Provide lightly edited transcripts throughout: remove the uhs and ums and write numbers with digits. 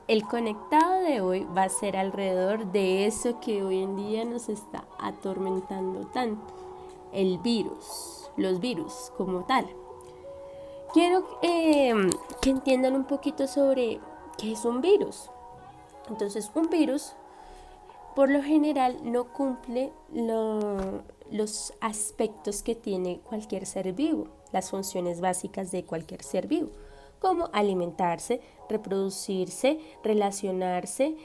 El conectado de hoy va a ser alrededor de eso que hoy en día nos está atormentando tanto, el virus, los virus como tal. Quiero que entiendan un poquito sobre qué es un virus. Entonces, un virus por lo general no cumple los aspectos que tiene cualquier ser vivo, las funciones básicas de cualquier ser vivo, como alimentarse, reproducirse, relacionarse,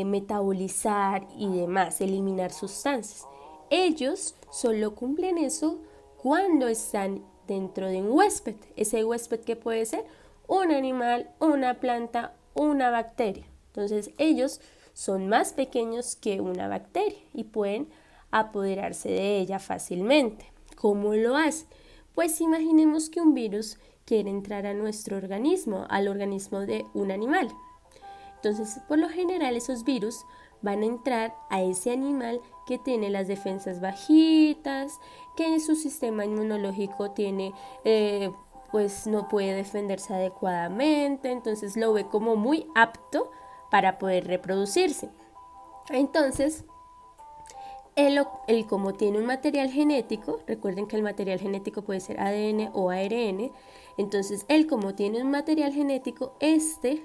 metabolizar y demás, eliminar sustancias. Ellos solo cumplen eso cuando están dentro de un huésped. Ese huésped que puede ser un animal, una planta, una bacteria. Entonces ellos son más pequeños que una bacteria y pueden apoderarse de ella fácilmente. ¿Cómo lo hacen? Pues imaginemos que un virus quiere entrar a nuestro organismo, al organismo de un animal. Entonces, por lo general, esos virus van a entrar a ese animal que tiene las defensas bajitas, que su sistema inmunológico tiene, pues no puede defenderse adecuadamente, entonces lo ve como muy apto para poder reproducirse. Entonces, él como tiene un material genético, recuerden que el material genético puede ser ADN o ARN, entonces él como tiene un material genético,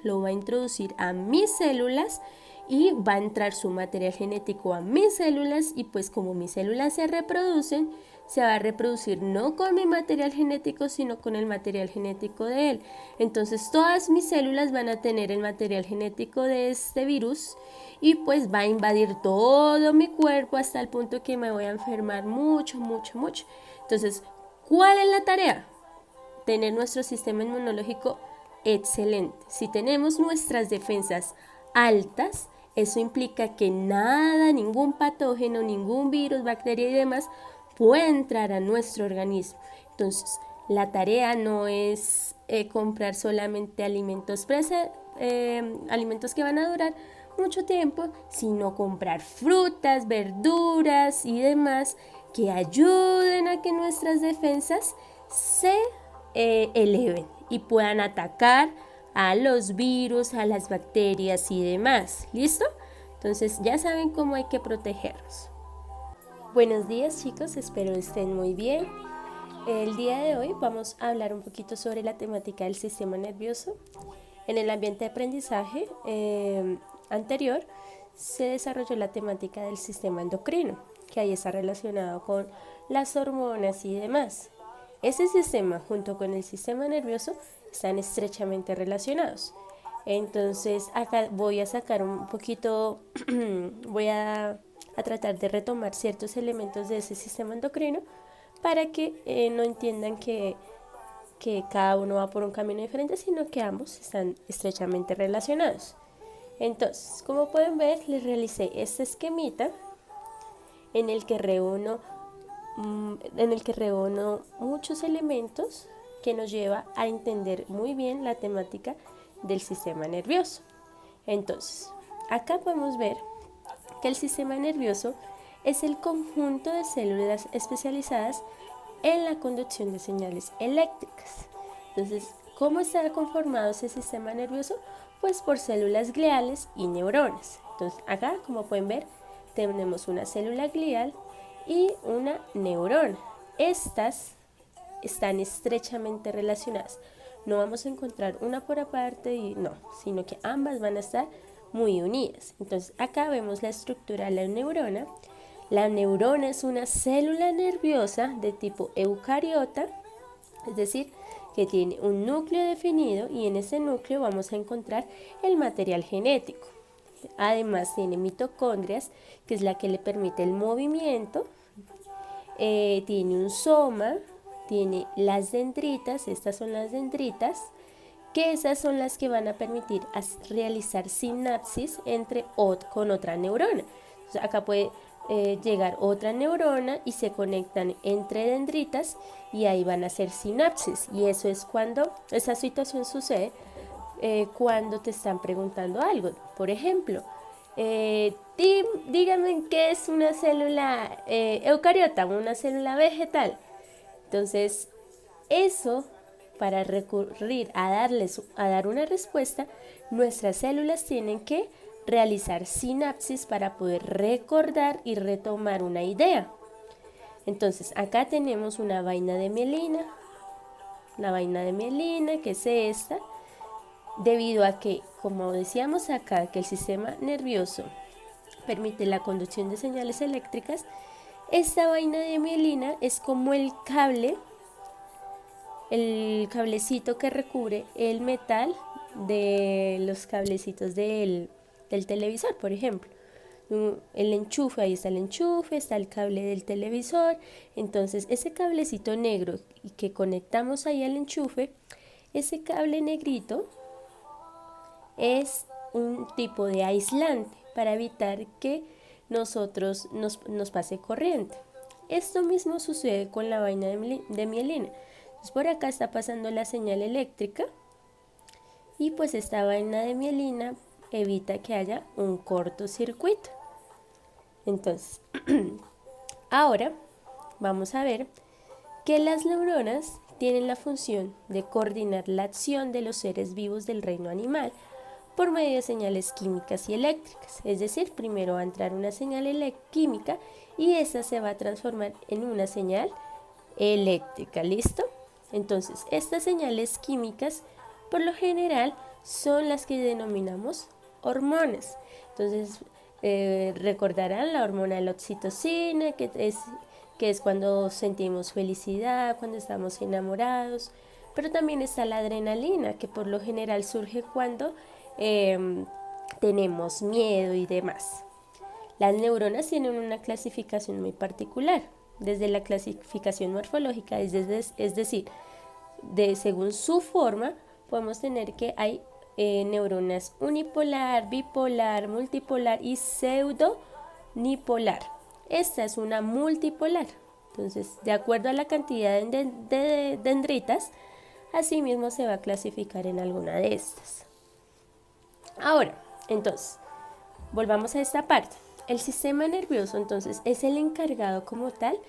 lo va a introducir a mis células y va a entrar su material genético a mis células y pues como mis células se reproducen, se va a reproducir no con mi material genético, sino con el material genético de él. Entonces todas mis células van a tener el material genético de este virus y pues va a invadir todo mi cuerpo hasta el punto que me voy a enfermar mucho, mucho, mucho. Entonces, ¿cuál es la tarea? Tener nuestro sistema inmunológico excelente. Si tenemos nuestras defensas altas, eso implica que nada, ningún patógeno, ningún virus, bacteria y demás puede entrar a nuestro organismo. Entonces, la tarea no es comprar solamente alimentos que van a durar mucho tiempo, sino comprar frutas, verduras y demás que ayuden a que nuestras defensas se eleven y puedan atacar a los virus, a las bacterias y demás. ¿Listo? Entonces ya saben cómo hay que protegerlos. Buenos días chicos, espero estén muy bien. El día de hoy vamos a hablar un poquito sobre la temática del sistema nervioso. En el ambiente de aprendizaje anterior se desarrolló la temática del sistema endocrino, que ahí está relacionado con las hormonas y demás. Este sistema junto con el sistema nervioso están estrechamente relacionados. Entonces acá voy a sacar un poquito, voy a tratar de retomar ciertos elementos de ese sistema endocrino para que no entiendan que cada uno va por un camino diferente, sino que ambos están estrechamente relacionados. Entonces, como pueden ver, les realicé este esquemita en el que reúno muchos elementos que nos lleva a entender muy bien la temática del sistema nervioso. Entonces, acá podemos ver que el sistema nervioso es el conjunto de células especializadas en la conducción de señales eléctricas. Entonces, ¿cómo está conformado ese sistema nervioso? Pues por células gliales y neuronas. Entonces, acá, como pueden ver, tenemos una célula glial y una neurona. Estas están estrechamente relacionadas. No vamos a encontrar una por aparte y no, sino que ambas van a estar muy unidas. Entonces, acá vemos la estructura de la neurona. La neurona es una célula nerviosa de tipo eucariota, es decir, que tiene un núcleo definido y en ese núcleo vamos a encontrar el material genético. Además tiene mitocondrias, que es la que le permite el movimiento, tiene un soma, tiene las dendritas, estas son las dendritas, que esas son las que van a permitir realizar sinapsis con otra neurona. Entonces, acá puede llegar otra neurona y se conectan entre dendritas y ahí van a hacer sinapsis. Y eso es cuando esa situación sucede cuando te están preguntando algo. Por ejemplo, dígame qué es una célula eucariota, una célula vegetal. Entonces, eso para recurrir a dar una respuesta, nuestras células tienen que realizar sinapsis para poder recordar y retomar una idea. Entonces, acá tenemos una vaina de mielina, que es esta, debido a que, como decíamos acá, que el sistema nervioso permite la conducción de señales eléctricas, esta vaina de mielina es como el cablecito que recubre el metal de los cablecitos del televisor, por ejemplo. El enchufe, ahí está el enchufe, está el cable del televisor. Entonces ese cablecito negro que conectamos ahí al enchufe, ese cable negrito es un tipo de aislante para evitar que nosotros nos pase corriente. Esto mismo sucede con la vaina de mielina. Entonces por acá está pasando la señal eléctrica y pues esta vaina de mielina evita que haya un cortocircuito. Entonces, ahora vamos a ver que las neuronas tienen la función de coordinar la acción de los seres vivos del reino animal por medio de señales químicas y eléctricas. Es decir, primero va a entrar una señal química y esa se va a transformar en una señal eléctrica. ¿Listo? Entonces, estas señales químicas, por lo general, son las que denominamos hormonas. Entonces, recordarán la hormona de la oxitocina, que es cuando sentimos felicidad, cuando estamos enamorados, pero también está la adrenalina, que por lo general surge cuando tenemos miedo y demás. Las neuronas tienen una clasificación muy particular, desde la clasificación morfológica, es decir, según su forma, podemos tener que hay neuronas unipolar, bipolar, multipolar y pseudonipolar. Esta es una multipolar. Entonces, de acuerdo a la cantidad de dendritas, así mismo se va a clasificar en alguna de estas. Ahora, entonces, volvamos a esta parte. El sistema nervioso, entonces, es el encargado como tal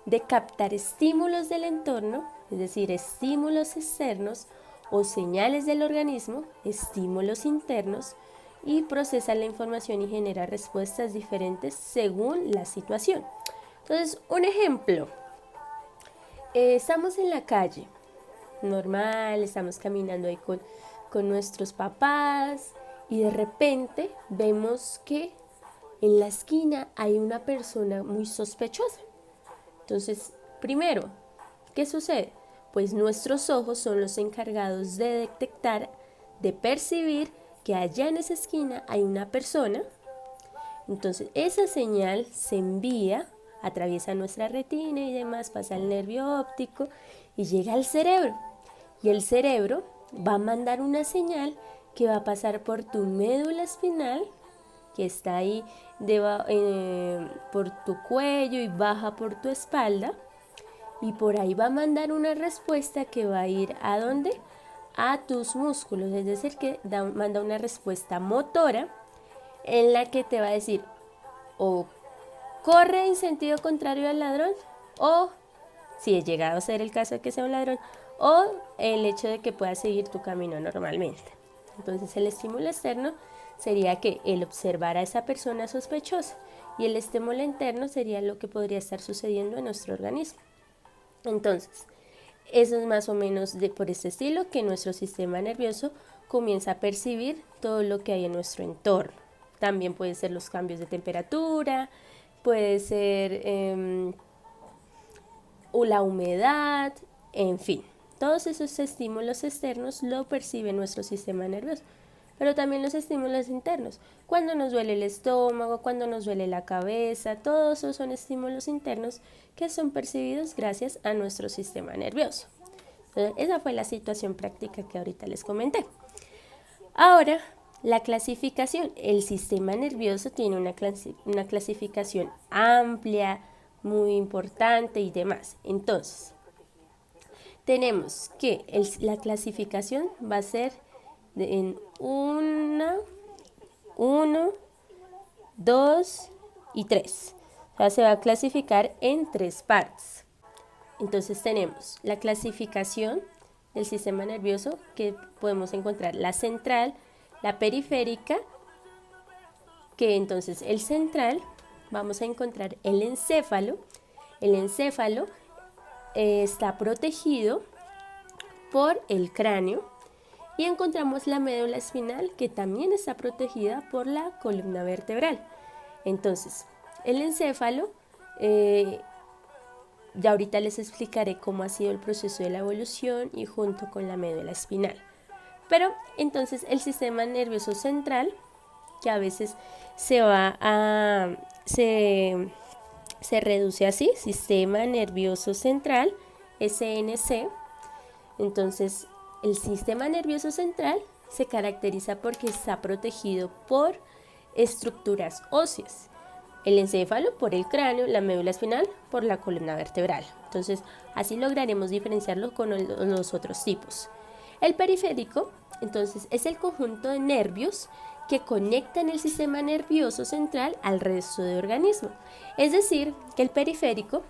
de captar estímulos del entorno, es decir, estímulos externos, o señales del organismo, estímulos internos, y procesa la información y genera respuestas diferentes según la situación. Entonces, un ejemplo, estamos en la calle, normal, estamos caminando ahí con nuestros papás y de repente vemos que en la esquina hay una persona muy sospechosa. Entonces, primero, ¿qué sucede? Pues nuestros ojos son los encargados de detectar, de percibir que allá en esa esquina hay una persona. Entonces esa señal se envía, atraviesa nuestra retina y demás, pasa al nervio óptico y llega al cerebro. Y el cerebro va a mandar una señal que va a pasar por tu médula espinal, que está ahí por tu cuello y baja por tu espalda. Y por ahí va a mandar una respuesta que va a ir ¿a dónde? A tus músculos, es decir, que manda una respuesta motora en la que te va a decir o corre en sentido contrario al ladrón, o si he llegado a ser el caso de que sea un ladrón, o el hecho de que puedas seguir tu camino normalmente. Entonces el estímulo externo sería que el observar a esa persona sospechosa, y el estímulo interno sería lo que podría estar sucediendo en nuestro organismo. Entonces, eso es más o menos por este estilo que nuestro sistema nervioso comienza a percibir todo lo que hay en nuestro entorno. También pueden ser los cambios de temperatura, puede ser la humedad, en fin. Todos esos estímulos externos lo percibe nuestro sistema nervioso, pero también los estímulos internos. Cuando nos duele el estómago, cuando nos duele la cabeza, todos esos son estímulos internos que son percibidos gracias a nuestro sistema nervioso. Entonces, esa fue la situación práctica que ahorita les comenté. Ahora, la clasificación. El sistema nervioso tiene una clasificación amplia, muy importante y demás. Entonces, tenemos que la clasificación va a ser en 1, 2 y 3. O sea, se va a clasificar en 3 partes. Entonces tenemos la clasificación del sistema nervioso que podemos encontrar la central, la periférica, que entonces el central vamos a encontrar el encéfalo. El encéfalo está protegido por el cráneo y encontramos la médula espinal que también está protegida por la columna vertebral. Entonces, el encéfalo, ya ahorita les explicaré cómo ha sido el proceso de la evolución y junto con la médula espinal. Pero entonces el sistema nervioso central, que a veces se reduce así, sistema nervioso central, SNC. Entonces, el sistema nervioso central se caracteriza porque está protegido por estructuras óseas. El encéfalo por el cráneo, la médula espinal por la columna vertebral. Entonces, así lograremos diferenciarlo con los otros tipos. El periférico, entonces, es el conjunto de nervios que conectan el sistema nervioso central al resto del organismo. Es decir, que el periférico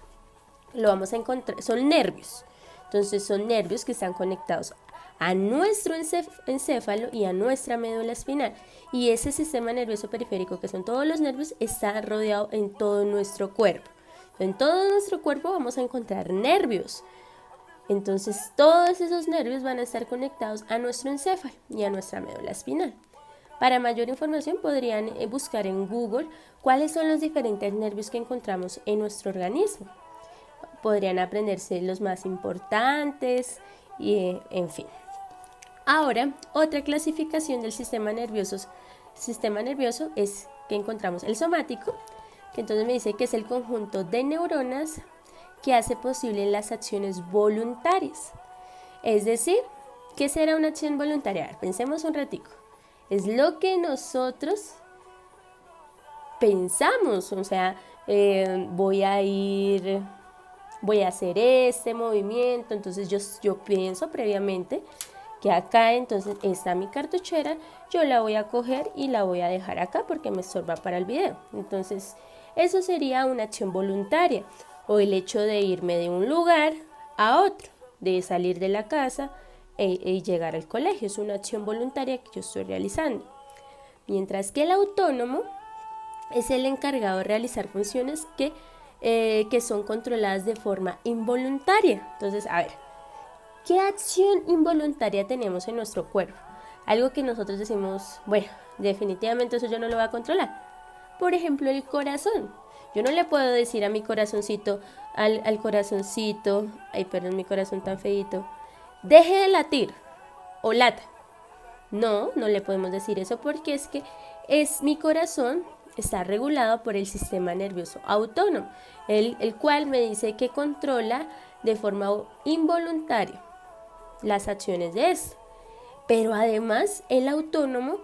lo vamos a encontrar, son nervios. Entonces, son nervios que están conectados a nuestro encéfalo y a nuestra médula espinal. Y ese sistema nervioso periférico, que son todos los nervios, está rodeado en todo nuestro cuerpo. En todo nuestro cuerpo vamos a encontrar nervios. Entonces, todos esos nervios van a estar conectados a nuestro encéfalo y a nuestra médula espinal. Para mayor información podrían buscar en Google cuáles son los diferentes nervios que encontramos en nuestro organismo. Podrían aprenderse los más importantes y en fin. Ahora, otra clasificación del sistema nervioso es que encontramos el somático, que entonces me dice que es el conjunto de neuronas que hace posible las acciones voluntarias. Es decir, ¿qué será una acción voluntaria? A ver, pensemos un ratico. Es lo que nosotros pensamos, o sea, voy a hacer este movimiento, entonces yo pienso previamente que acá entonces está mi cartuchera, yo la voy a coger y la voy a dejar acá porque me estorba para el video. Entonces, eso sería una acción voluntaria, o el hecho de irme de un lugar a otro, de salir de la casa y llegar al colegio, es una acción voluntaria que yo estoy realizando. Mientras que el autónomo es el encargado de realizar funciones que son controladas de forma involuntaria. Entonces, a ver, ¿qué acción involuntaria tenemos en nuestro cuerpo? Algo que nosotros decimos, bueno, definitivamente eso yo no lo voy a controlar. Por ejemplo, el corazón. Yo no le puedo decir a mi corazoncito, al corazoncito, ay, perdón, mi corazón tan feíto, deje de latir o lata. No le podemos decir eso porque es que mi corazón está regulado por el sistema nervioso autónomo, el cual me dice que controla de forma involuntaria las acciones de esto. Pero además el autónomo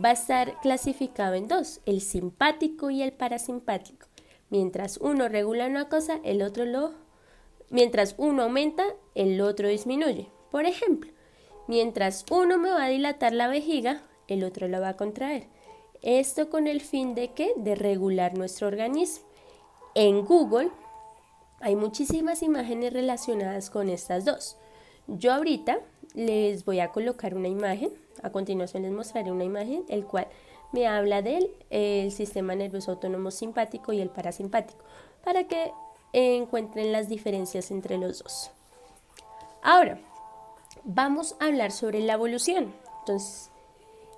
va a estar clasificado en dos, el simpático y el parasimpático. Mientras uno regula una cosa, mientras uno aumenta, el otro disminuye. Por ejemplo, mientras uno me va a dilatar la vejiga, el otro la va a contraer. Esto con el fin de ¿qué? De regular nuestro organismo. En Google hay muchísimas imágenes relacionadas con estas dos. Yo ahorita les voy a colocar una imagen, a continuación les mostraré una imagen, el cual me habla del sistema nervioso autónomo simpático y el parasimpático, para que encuentren las diferencias entre los dos. Ahora, vamos a hablar sobre la evolución. Entonces,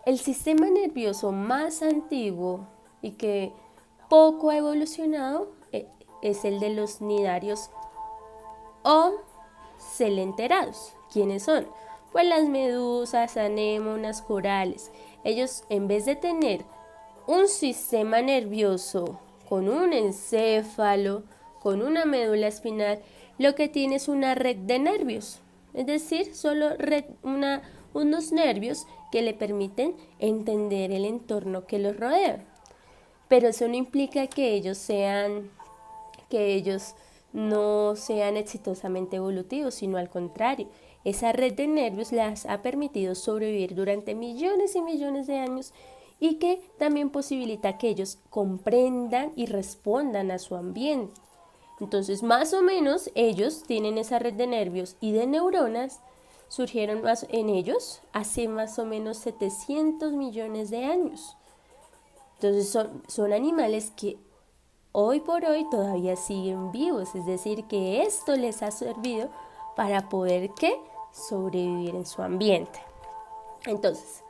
el sistema nervioso más antiguo y que poco ha evolucionado es el de los cnidarios o celenterados. ¿Quiénes son? Pues las medusas, anémonas, corales. Ellos, en vez de tener un sistema nervioso con un encéfalo, con una médula espinal, lo que tiene es una red de nervios. Es decir, solo unos nervios que le permiten entender el entorno que los rodea. Pero eso no implica que ellos no sean exitosamente evolutivos, sino al contrario. Esa red de nervios les ha permitido sobrevivir durante millones y millones de años y que también posibilita que ellos comprendan y respondan a su ambiente. Entonces, más o menos, ellos tienen esa red de nervios y de neuronas surgieron en ellos hace más o menos 700 millones de años. Entonces son animales que hoy por hoy todavía siguen vivos, es decir, que esto les ha servido para poder ¿qué? Sobrevivir en su ambiente. Entonces,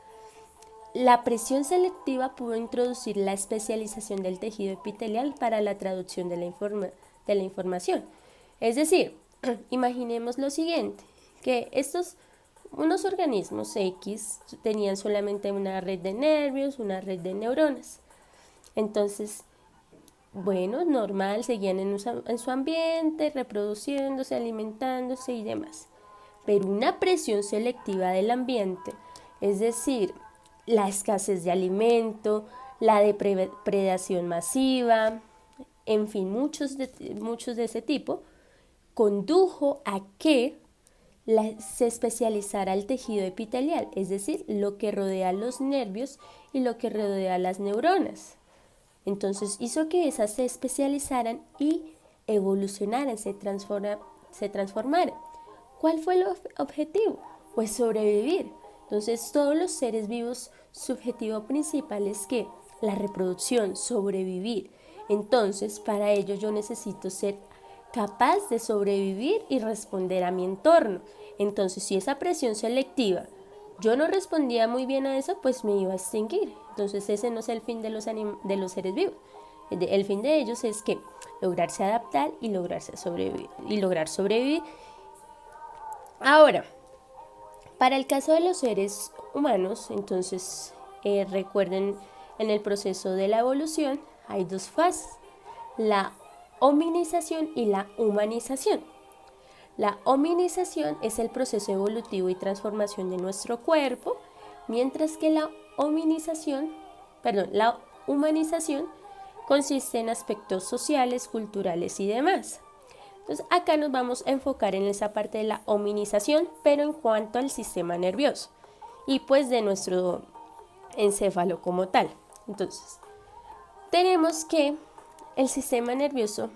la presión selectiva pudo introducir la especialización del tejido epitelial para la traducción de la información. Es decir, imaginemos lo siguiente, que unos organismos X tenían solamente una red de nervios, una red de neuronas. Entonces, bueno, normal, seguían en su ambiente, reproduciéndose, alimentándose y demás. Pero una presión selectiva del ambiente, es decir, la escasez de alimento, la depredación masiva, en fin, muchos de ese tipo, condujo a que se especializara el tejido epitelial, es decir, lo que rodea los nervios y lo que rodea las neuronas. Entonces hizo que esas se especializaran y evolucionaran, se transformaran. ¿Cuál fue el objetivo? Pues sobrevivir. Entonces todos los seres vivos, su objetivo principal es que la reproducción, sobrevivir. Entonces para ello yo necesito ser capaz de sobrevivir y responder a mi entorno. Entonces si esa presión selectiva yo no respondía muy bien a eso, pues me iba a extinguir. Entonces ese no es el fin de los seres vivos. El fin de ellos es que lograrse adaptar y lograr sobrevivir. Ahora, para el caso de los seres humanos, entonces recuerden, en el proceso de la evolución hay dos fases, la hominización y la humanización. La hominización es el proceso evolutivo y transformación de nuestro cuerpo, mientras que la humanización consiste en aspectos sociales, culturales y demás. Entonces acá nos vamos a enfocar en esa parte de la hominización, pero en cuanto al sistema nervioso y pues de nuestro encéfalo como tal. Entonces, tenemos que el sistema nervioso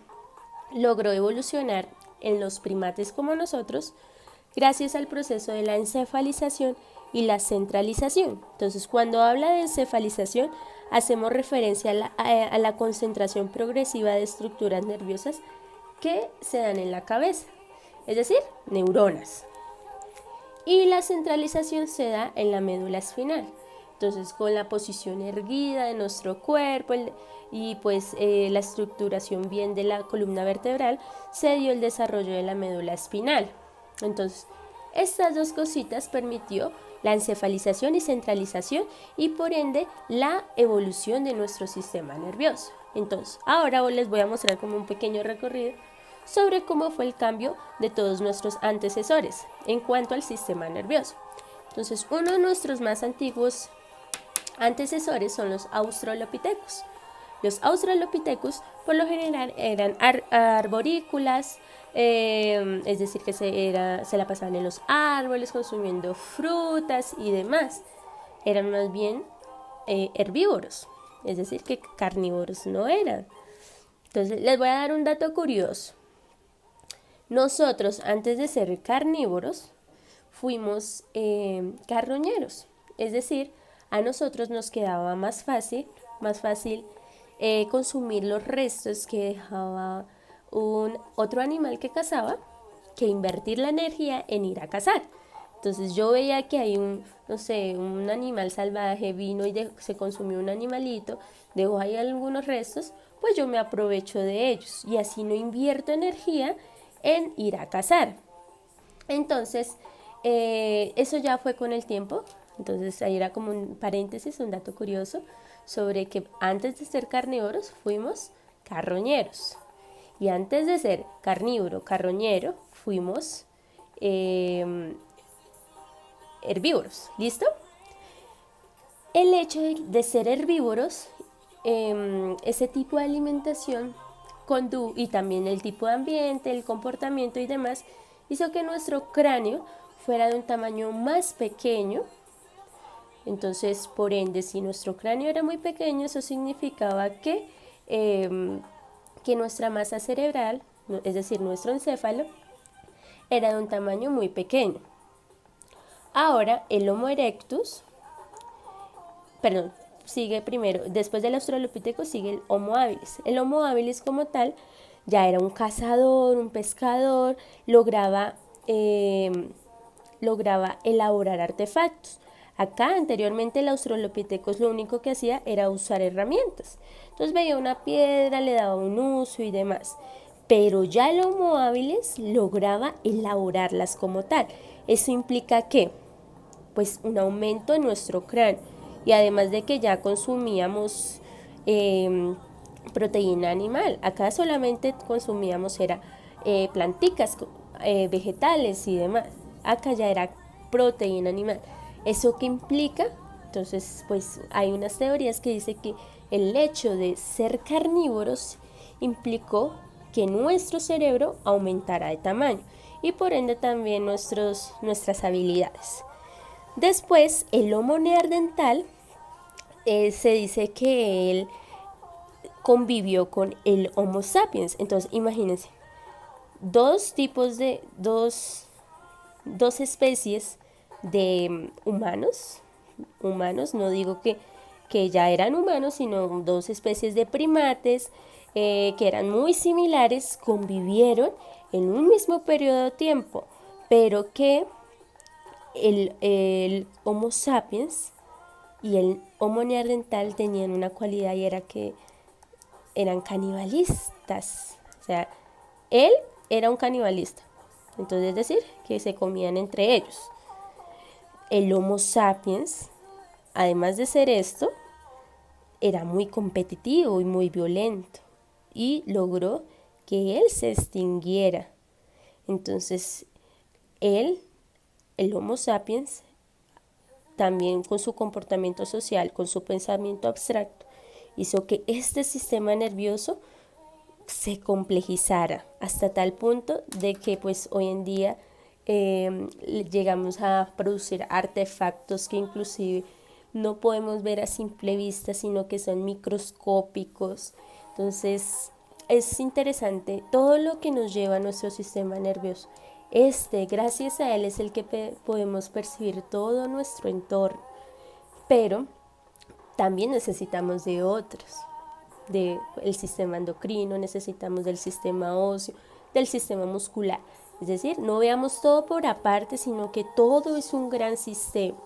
logró evolucionar en los primates como nosotros gracias al proceso de la encefalización y la centralización. Entonces, cuando habla de encefalización, hacemos referencia a la concentración progresiva de estructuras nerviosas que se dan en la cabeza, es decir, neuronas. Y la centralización se da en la médula espinal. Entonces, con la posición erguida de nuestro cuerpo y pues la estructuración bien de la columna vertebral, se dio el desarrollo de la médula espinal. Entonces, estas dos cositas permitió la encefalización y centralización y por ende la evolución de nuestro sistema nervioso. Entonces, ahora les voy a mostrar como un pequeño recorrido sobre cómo fue el cambio de todos nuestros antecesores en cuanto al sistema nervioso. Entonces, uno de nuestros más antiguos antecesores son los australopithecus. Los australopithecus por lo general eran arborícolas, es decir, que se la pasaban en los árboles consumiendo frutas y demás. Eran más bien herbívoros, es decir, que carnívoros no eran. Entonces, les voy a dar un dato curioso. Nosotros, antes de ser carnívoros, fuimos carroñeros, es decir, a nosotros nos quedaba más fácil consumir los restos que dejaba otro animal que cazaba que invertir la energía en ir a cazar. Entonces yo veía que hay un animal salvaje, vino y se consumió un animalito, dejó ahí algunos restos, pues yo me aprovecho de ellos y así no invierto energía en ir a cazar. Entonces, eso ya fue con el tiempo. Entonces ahí era como un paréntesis, un dato curioso sobre que antes de ser carnívoros fuimos carroñeros y antes de ser carroñero fuimos herbívoros. ¿Listo? El hecho de ser herbívoros, ese tipo de alimentación y también el tipo de ambiente, el comportamiento y demás hizo que nuestro cráneo fuera de un tamaño más pequeño. Entonces, por ende, si nuestro cráneo era muy pequeño, eso significaba que nuestra masa cerebral, es decir, nuestro encéfalo, era de un tamaño muy pequeño. Ahora el Homo erectus, perdón, sigue primero, después del Australopithecus sigue el Homo habilis. El Homo habilis como tal ya era un cazador, un pescador, lograba elaborar artefactos. Acá anteriormente el Australopithecus lo único que hacía era usar herramientas. Entonces veía una piedra, le daba un uso y demás. Pero ya el Homo habilis lograba elaborarlas como tal. Eso implica que, pues, un aumento en nuestro cráneo. Y además de que ya consumíamos proteína animal. Acá solamente consumíamos era planticas, vegetales y demás. Acá ya era proteína animal. ¿Eso qué implica? Entonces, pues hay unas teorías que dicen que el hecho de ser carnívoros implicó que nuestro cerebro aumentara de tamaño y por ende también nuestras habilidades. Después, el Homo neandertal se dice que él convivió con el Homo sapiens. Entonces, imagínense, dos especies de humanos, no digo que ya eran humanos, sino dos especies de primates que eran muy similares, convivieron en un mismo periodo de tiempo, pero que el Homo sapiens y el Homo neandertal tenían una cualidad y era que eran canibalistas. O sea, él era un canibalista. Entonces, es decir, que se comían entre ellos. El Homo sapiens, además de ser esto, era muy competitivo y muy violento y logró que él se extinguiera. Entonces, el Homo sapiens, también con su comportamiento social, con su pensamiento abstracto, hizo que este sistema nervioso se complejizara hasta tal punto de que pues hoy en día llegamos a producir artefactos que inclusive no podemos ver a simple vista, sino que son microscópicos. Entonces es interesante todo lo que nos lleva a nuestro sistema nervioso. Gracias a él es el que podemos percibir todo nuestro entorno, pero también necesitamos de otros, del sistema endocrino, necesitamos del sistema óseo, del sistema muscular. Es decir, no veamos todo por aparte, sino que todo es un gran sistema,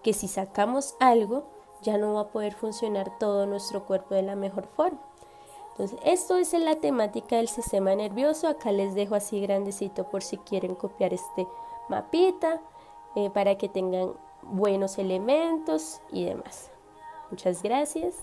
que si sacamos algo, ya no va a poder funcionar todo nuestro cuerpo de la mejor forma. Entonces, esto es la temática del sistema nervioso. Acá les dejo así grandecito por si quieren copiar este mapita, para que tengan buenos elementos y demás. Muchas gracias.